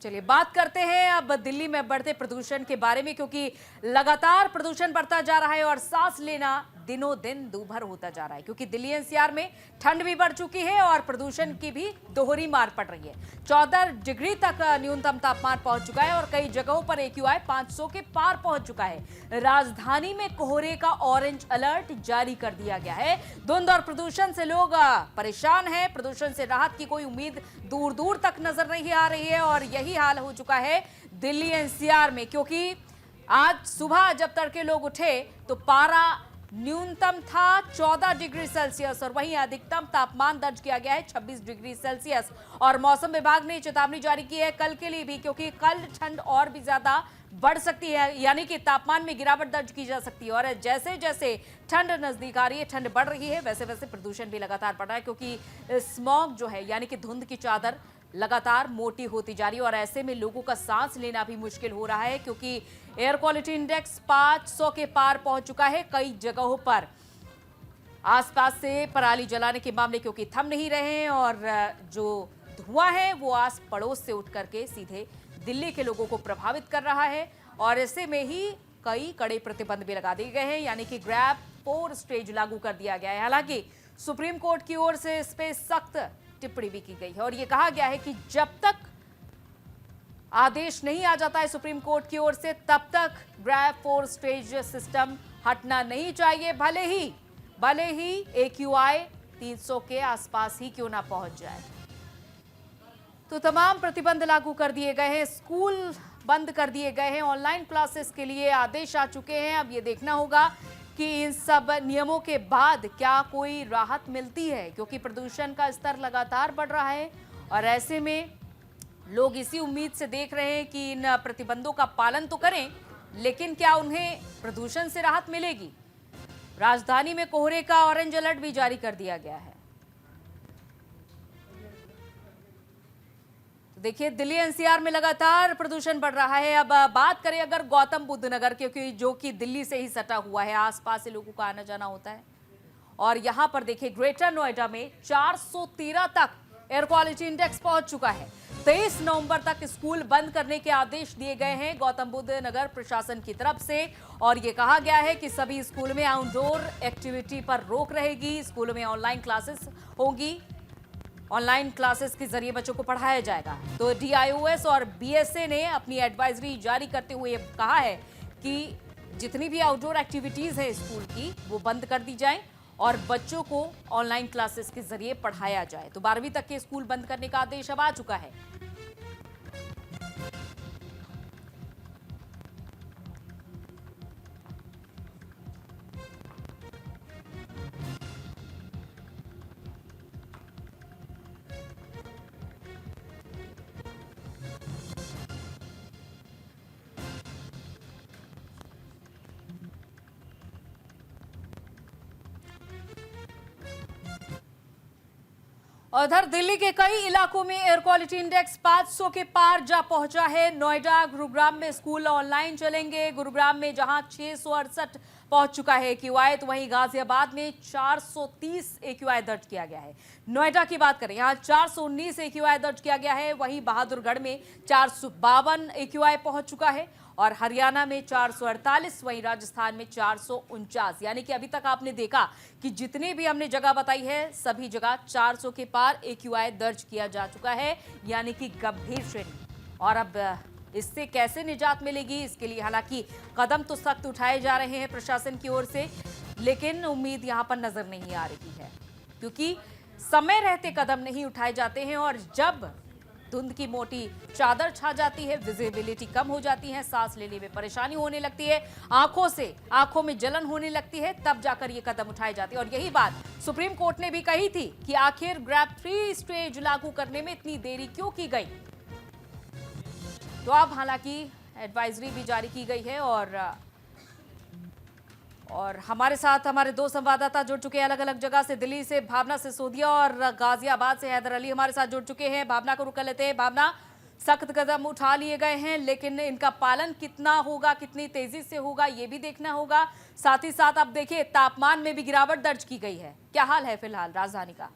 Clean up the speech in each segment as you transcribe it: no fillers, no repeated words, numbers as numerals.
चलिए बात करते हैं अब दिल्ली में बढ़ते प्रदूषण के बारे में, क्योंकि लगातार प्रदूषण बढ़ता जा रहा है और सांस लेना दिनों दिन दूभर होता जा रहा है, क्योंकि दिल्ली एनसीआर में ठंड भी बढ़ चुकी है और प्रदूषण की भी दोहरी मार पड़ रही है। 14 डिग्री तक न्यूनतम तापमान पहुंच चुका है और कई जगहों पर AQI 500 के पार पहुंच चुका है। राजधानी में कोहरे का ऑरेंज अलर्ट जारी कर दिया गया है। धुंध और प्रदूषण से लोग परेशान हैं। प्रदूषण से राहत की कोई उम्मीद दूर दूर तक नजर नहीं आ रही है और यही हाल हो चुका है दिल्ली एनसीआर में, क्योंकि आज सुबह जब तड़के लोग उठे तो पारा न्यूनतम था 14 डिग्री सेल्सियस और वहीं अधिकतम तापमान दर्ज किया गया है 26 डिग्री सेल्सियस। और मौसम विभाग ने चेतावनी जारी की है कल के लिए भी, क्योंकि कल ठंड और भी ज्यादा बढ़ सकती है, यानी कि तापमान में गिरावट दर्ज की जा सकती है। और जैसे जैसे ठंड नजदीक आ रही है, ठंड बढ़ रही है, वैसे वैसे प्रदूषण भी लगातार बढ़ रहा है, क्योंकि स्मॉग जो है यानी कि धुंध की चादर लगातार मोटी होती जा रही है और ऐसे में लोगों का सांस लेना भी मुश्किल हो रहा है, क्योंकि एयर क्वालिटी इंडेक्स 500 के पार पहुंच चुका है। कई जगहों पर आसपास से पराली जलाने के मामले क्योंकि थम नहीं रहे हैं और जो धुआं है वो आस पड़ोस से उठ करके सीधे दिल्ली के लोगों को प्रभावित कर रहा है। और ऐसे में ही कई कड़े प्रतिबंध भी लगा दिए गए हैं, यानी कि ग्रैब 4 स्टेज लागू कर दिया गया है। हालांकि सुप्रीम कोर्ट की ओर से इस पे सख्त टिप्पणी भी की गई है और यह कहा गया है कि जब तक आदेश नहीं आ जाता है सुप्रीम कोर्ट की ओर से, तब तक ग्रैब 4 स्टेज सिस्टम हटना नहीं चाहिए, भले ही AQI 300 के आसपास ही क्यों ना पहुंच जाए। तो तमाम प्रतिबंध लागू कर दिए गए हैं, स्कूल बंद कर दिए गए हैं, ऑनलाइन क्लासेस के लिए आदेश आ चुके हैं। अब ये देखना होगा कि इन सब नियमों के बाद क्या कोई राहत मिलती है, क्योंकि प्रदूषण का स्तर लगातार बढ़ रहा है और ऐसे में लोग इसी उम्मीद से देख रहे हैं कि इन प्रतिबंधों का पालन तो करें, लेकिन क्या उन्हें प्रदूषण से राहत मिलेगी। राजधानी में कोहरे का ऑरेंज अलर्ट भी जारी कर दिया गया है। देखिए दिल्ली एनसीआर में लगातार प्रदूषण बढ़ रहा है। अब बात करें अगर गौतम बुद्ध नगर, क्योंकि जो कि दिल्ली से ही सटा हुआ है, आसपास से लोगों का आना जाना होता है, और यहां पर देखिए ग्रेटर नोएडा में 413 तक एयर क्वालिटी इंडेक्स पहुंच चुका है। 23 नवंबर तक स्कूल बंद करने के आदेश दिए गए हैं गौतम बुद्ध नगर प्रशासन की तरफ से और यह कहा गया है कि सभी स्कूल में आउटडोर एक्टिविटी पर रोक रहेगी। स्कूलों में ऑनलाइन क्लासेस होंगी, ऑनलाइन क्लासेस के जरिए बच्चों को पढ़ाया जाएगा। तो DIOS और BSA ने अपनी एडवाइजरी जारी करते हुए कहा है कि जितनी भी आउटडोर एक्टिविटीज है स्कूल की वो बंद कर दी जाए और बच्चों को ऑनलाइन क्लासेस के जरिए पढ़ाया जाए। तो 12वीं तक के स्कूल बंद करने का आदेश अब आ चुका है। उधर दिल्ली के कई इलाकों में एयर क्वालिटी इंडेक्स 500 के पार जा पहुंचा है। नोएडा, गुरुग्राम में स्कूल ऑनलाइन चलेंगे। गुरुग्राम में जहां 668 पहुंच चुका है AQI, तो वहीं गाजियाबाद में 430 AQI दर्ज किया गया है। नोएडा की बात करें, यहां 419 AQI दर्ज किया गया है। वहीं बहादुरगढ़ में 452 AQI पहुंच चुका है और हरियाणा में 448, वहीं राजस्थान में 449। यानी कि अभी तक आपने देखा कि जितनी भी हमने जगह बताई है सभी जगह 400 के पार AQI दर्ज किया जा चुका है, यानी कि गंभीर श्रेणी। और अब इससे कैसे निजात मिलेगी, इसके लिए हालांकि कदम तो सख्त उठाए जा रहे हैं प्रशासन की ओर से, लेकिन उम्मीद यहां पर नजर नहीं आ रही है, क्योंकि समय रहते कदम नहीं उठाए जाते हैं और जब धुंध की मोटी चादर छा जाती है, विजिबिलिटी कम हो जाती है, सांस लेने में परेशानी होने लगती है, आंखों में जलन होने लगती है, तब जाकर ये कदम उठाए जाते हैं। और यही बात सुप्रीम कोर्ट ने भी कही थी कि आखिर ग्रैब 3 स्टेज लागू करने में इतनी देरी क्यों की गई। तो अब हालांकि एडवाइजरी भी जारी की गई है और हमारे साथ हमारे दो संवाददाता जुड़ चुके हैं अलग अलग जगह से। दिल्ली से भावना सिसोदिया और गाजियाबाद से हैदर अली हमारे साथ जुड़ चुके हैं। भावना को रुक कर लेते हैं। भावना, सख्त कदम उठा लिए गए हैं, लेकिन इनका पालन कितना होगा, कितनी तेजी से होगा, ये भी देखना होगा। साथ ही साथ अब देखिए तापमान में भी गिरावट दर्ज की गई है। क्या हाल है फिलहाल राजधानी का?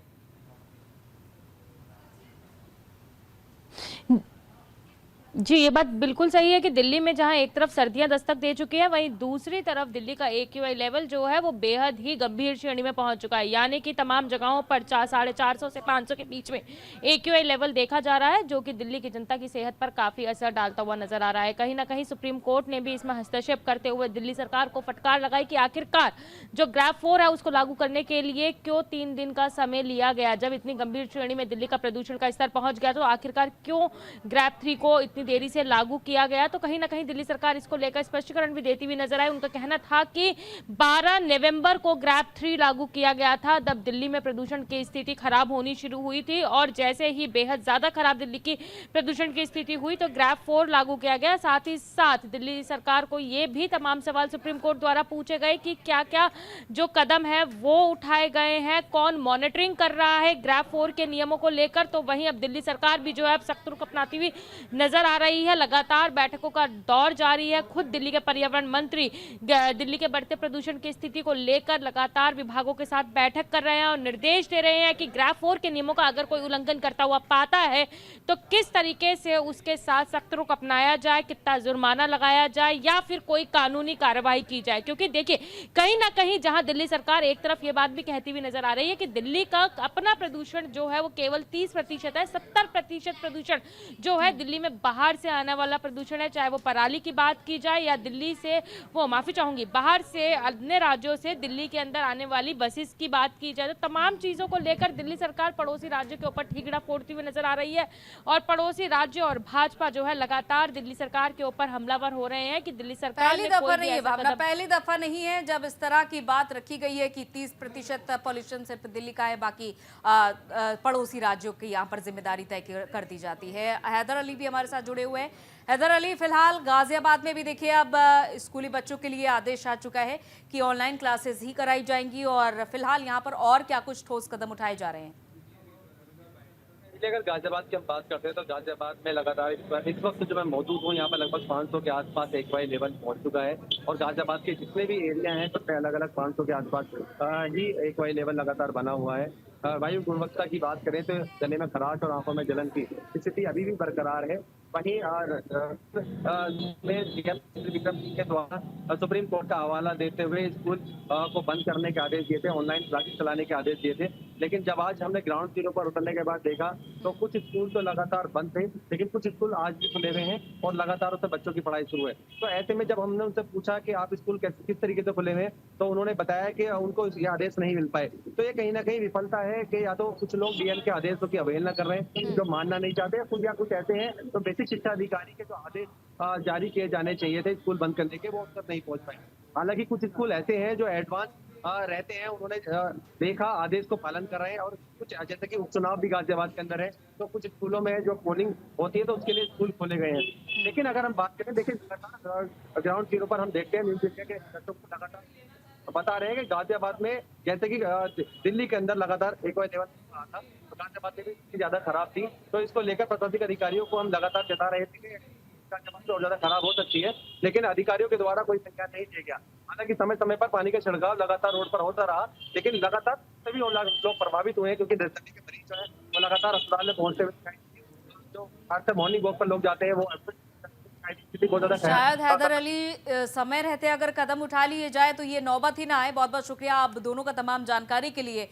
जी, ये बात बिल्कुल सही है कि दिल्ली में जहां एक तरफ सर्दियां दस्तक दे चुकी है, वहीं दूसरी तरफ दिल्ली का एक्यूआई लेवल जो है वो बेहद ही गंभीर श्रेणी में पहुंच चुका है। यानी कि तमाम जगहों पर 450 से 500 के बीच में एक्यूआई लेवल देखा जा रहा है, जो कि दिल्ली की जनता की सेहत पर काफी असर डालता हुआ नजर आ रहा है। कहीं ना कहीं सुप्रीम कोर्ट ने भी इसमें हस्तक्षेप करते हुए दिल्ली सरकार को फटकार लगाई कि आखिरकार जो ग्रैप 4 है उसको लागू करने के लिए क्यों 3 दिन का समय लिया गया। जब इतनी गंभीर श्रेणी में दिल्ली का प्रदूषण का स्तर पहुंच गया तो आखिरकार क्यों ग्रैप 3 को इतनी देरी से लागू किया गया। तो कहीं ना कहीं दिल्ली सरकार इसको लेकर स्पष्टीकरण भी देती हुई नजर आई। उनका कहना था कि 12 नवंबर को ग्रैप 3 लागू किया गया था, तब दिल्ली में प्रदूषण की स्थिति खराब होनी शुरू हुई थी और जैसे ही बेहद ज्यादा खराब दिल्ली की प्रदूषण की स्थिति हुई तो ग्रैप 4 लागू किया गया। साथ ही साथ दिल्ली सरकार को ये भी तमाम सवाल सुप्रीम कोर्ट द्वारा पूछे गए कि क्या क्या जो कदम है वो उठाए गए हैं, कौन मॉनिटरिंग कर रहा है ग्रैप 4 के नियमों को लेकर। तो वहीं अब दिल्ली सरकार भी जो है अब सख्त रुख अपनाती हुई नजर आ रही है। लगातार बैठकों का दौर जारी है। खुद दिल्ली के पर्यावरण मंत्री दिल्ली के बढ़ते प्रदूषण की स्थिति को लेकर लगातार विभागों के साथ बैठक कर रहे हैं और निर्देश दे रहे हैं कि ग्रैप 4 के नियमों का अगर कोई उल्लंघन करता हुआ पाता है तो किस तरीके से उसके साथ सख्त रुख अपनाया जाए, कितना जुर्माना लगाया जाए या फिर कोई कानूनी कार्रवाई की जाए। क्योंकि देखिए कहीं ना कहीं जहां दिल्ली सरकार एक तरफ ये बात भी कहती हुई नजर आ रही है कि दिल्ली का अपना प्रदूषण जो है वो केवल 30% है, 70% प्रदूषण जो है दिल्ली में बाहर से आने वाला प्रदूषण है। चाहे वो पराली की बात की जाए या दिल्ली से वो माफी चाहूंगी बाहर से अन्य राज्यों से दिल्ली के अंदर आने वाली बसेस की बात की जाए, तो तमाम चीजों को लेकर दिल्ली सरकार पड़ोसी राज्यों के ऊपर ठीकरा फोड़ती हुई नजर आ रही है और पड़ोसी राज्य और भाजपा जो है लगातार दिल्ली सरकार के ऊपर हमलावर हो रहे हैं कि दिल्ली सरकार पहली दफा नहीं है भावना, पहली दफा नहीं है जब इस तरह की बात रखी गई है कि 30% पॉल्यूशन सिर्फ दिल्ली का है, बाकी पड़ोसी राज्यों की यहाँ पर जिम्मेदारी तय कर दी जाती है। हैदर अली भी हमारे साथ जुड़े हुए हैं। हैदर अली, फिलहाल गाजियाबाद में भी देखिए अब स्कूली बच्चों के लिए आदेश आ चुका है कि ऑनलाइन क्लासेस ही कराई जाएंगी और फिलहाल यहाँ पर और क्या कुछ ठोस कदम उठाए जा रहे हैं? अगर गाजियाबाद की हम बात करते हैं तो गाजियाबाद में लगातार इस वक्त जो मैं मौजूद हूँ यहाँ पर लगभग 500 के आसपास एक्वाई लेवल पहुँच चुका है और गाजियाबाद के जितने भी एरिया हैं तो अलग अलग 500 के आसपास ही एक्वाई लेवल लगातार बना हुआ है। वायु गुणवत्ता की बात करें तो गले में खराश और आंखों में जलन की स्थिति अभी भी बरकरार है। वहीं विक्रम सिंह के द्वारा सुप्रीम कोर्ट का हवाला देते हुए स्कूल को बंद करने के आदेश दिए थे, ऑनलाइन क्लासेस चलाने के आदेश दिए थे। लेकिन जब आज हमने ग्राउंड जीरो पर उतरने के बाद देखा तो कुछ स्कूल तो लगातार बंद थे, लेकिन कुछ स्कूल आज भी खुले हुए हैं और लगातार उससे बच्चों की पढ़ाई शुरू है। तो ऐसे में जब हमने उनसे पूछा कि आप स्कूल किस तरीके से खुले हुए हैं तो उन्होंने बताया कि उनको ये आदेश नहीं मिल पाए। तो ये कहीं ना कहीं विफलता है कि या तो कुछ लोग डीएम के आदेशों की अवहेलना कर रहे हैं जो मानना नहीं चाहते, कुछ या कुछ ऐसे हैं तो बेसिक शिक्षा अधिकारी के जो आदेश जारी किए जाने चाहिए थे स्कूल बंद करने के वो उस तक नहीं पहुंच पाए। हालांकि कुछ स्कूल ऐसे हैं जो एडवांस रहते हैं, उन्होंने देखा आदेश को पालन कर रहे हैं और कुछ जैसे कि उपचुनाव भी गाजियाबाद के अंदर है तो कुछ स्कूलों में जो पोलिंग होती है तो उसके लिए स्कूल खोले गए हैं। लेकिन अगर हम बात करें देखिए ग्राउंड जीरो पर हम देखते हैं न्यूज मीडिया के बच्चों को लगातार बता रहे हैं कि गाजियाबाद में जैसे कि दिल्ली के अंदर लगातार एक्वाई लेवल रहा था तो गाजियाबाद में भी इतनी ज्यादा खराब थी। तो इसको लेकर प्रशासनिक अधिकारियों को हम लगातार बता रहे थे कि गाजियाबाद और ज्यादा खराब हो सकती है, लेकिन अधिकारियों के द्वारा कोई संज्ञान नहीं दिया गया। हालांकि समय समय पर पानी का छिड़काव लगातार रोड पर होता रहा, लेकिन लगातार सभी लोग प्रभावित हुए हैं क्योंकि नजदीक के मरीज जो है वो लगातार अस्पताल में पहुंचते हुए जो खासकर मॉर्निंग वॉक पर लोग जाते हैं वो शायद हैदर अली समय रहते अगर कदम उठा लिए जाए तो ये नौबत ही ना आए। बहुत बहुत शुक्रिया आप दोनों का तमाम जानकारी के लिए।